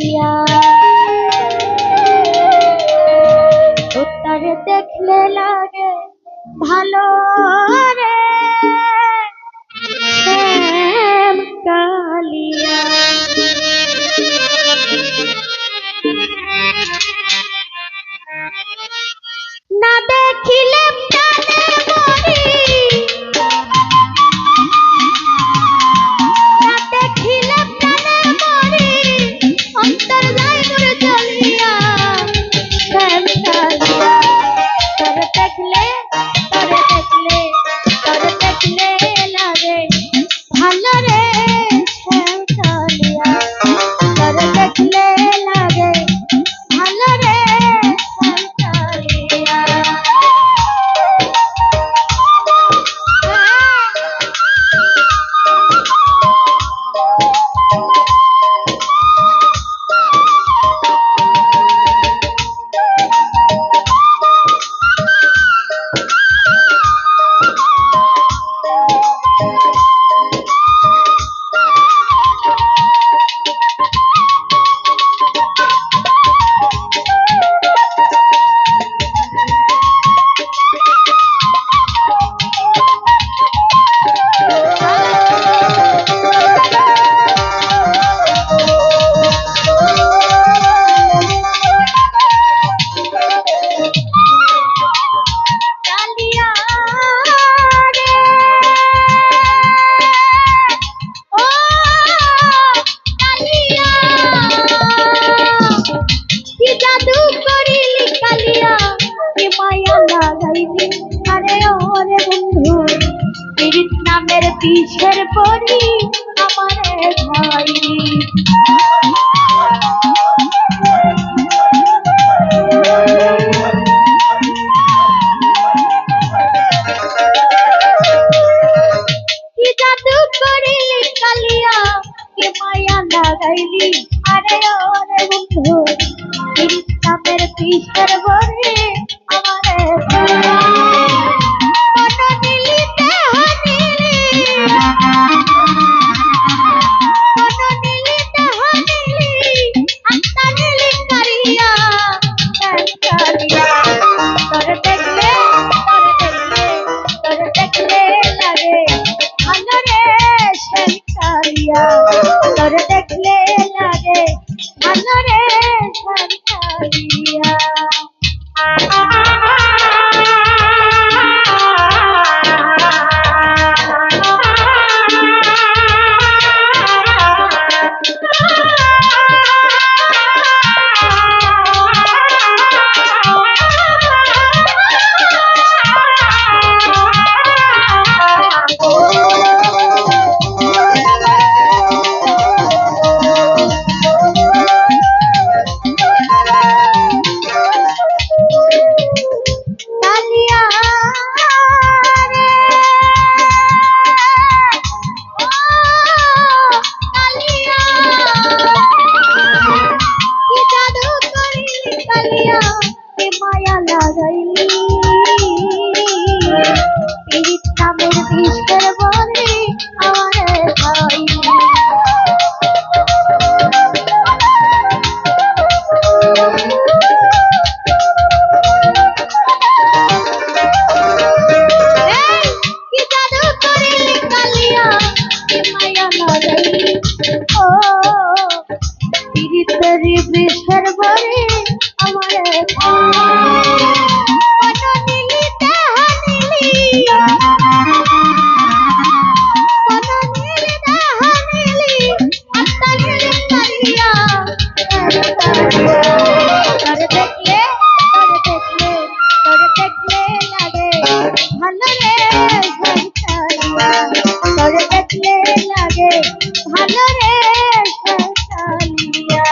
কালিয়া তোর দেখলে লাগে ভালো রে শ্যাম কালিয়া না দেখিলে প্রাণে মরি না দেখিলে প্রাণে মরি অন্তর যায় মোর জ্বলিয়া শ্যাম কালিয়া তোর দেখলে লাগে ভালো রে শ্যাম কালিয়া তোর দেখলে লাগে ভালো রে শ্যাম কালিয়া নামের পিছের পরি আমারে ভাই কি জাদু করিলি কালিয়া কি মায়া লাগাইলি আরে ওরে বন্ধু নামের পিছের পরি আমারে তোর দেখলে লাগে ভালো রে শ্যাম কালিয়া মায়া লাগাইলি নামের বিষের বলে আমারে খাইলি কি জাদু করিলি কালিয়া মায়া লাগাইলি ও পিরিতেরি বিষের বলে আমারে ভালো রে কালিয়া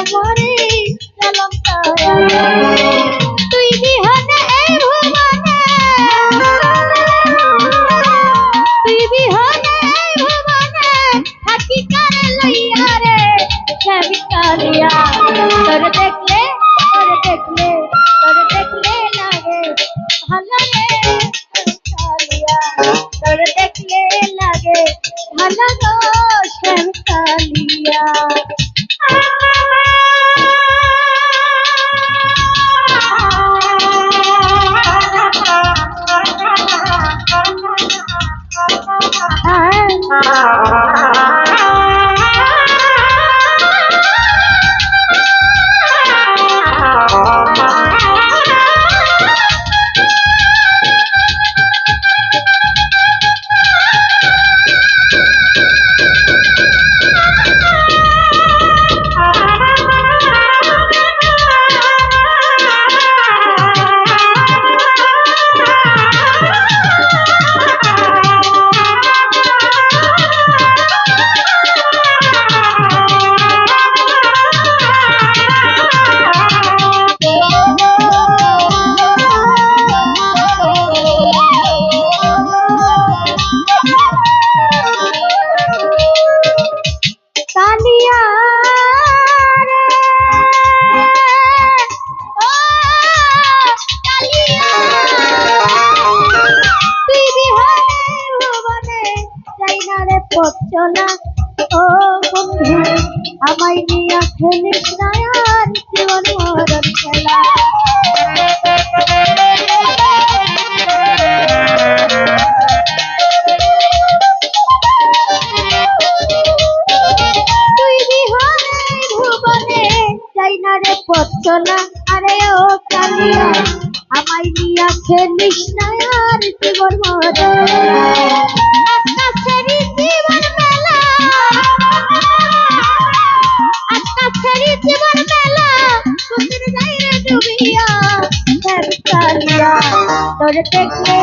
মরে গেলাম তারা তুই বিহনে এই ভুবনে তুই বিহনে এই ভুবনে থাকি কারে লইয়া রে শ্যাম কালিয়া তোর দেখলে লাগে ভালো রে কালিয়া তোর দেখলে লাগে ভালো গো শ্যাম কালিয়া কালিয়া রে ও কালিয়া তুই বিহনে ভুবনে যাই না রে পথ চলা ও বন্ধু আমায় নিয়ে খেলিস না আর জীবন মরণ খেলা পথ চলা আরে ও কালিয়া আমায় নিয়া খেলিস না আর জীবন মরণ আকাশেরই জীবন মেলা আকাশেরই জীবন মেলা কুসুর যাই রে ডুবিয়া শ্যাম কালিয়া তোর দেখলে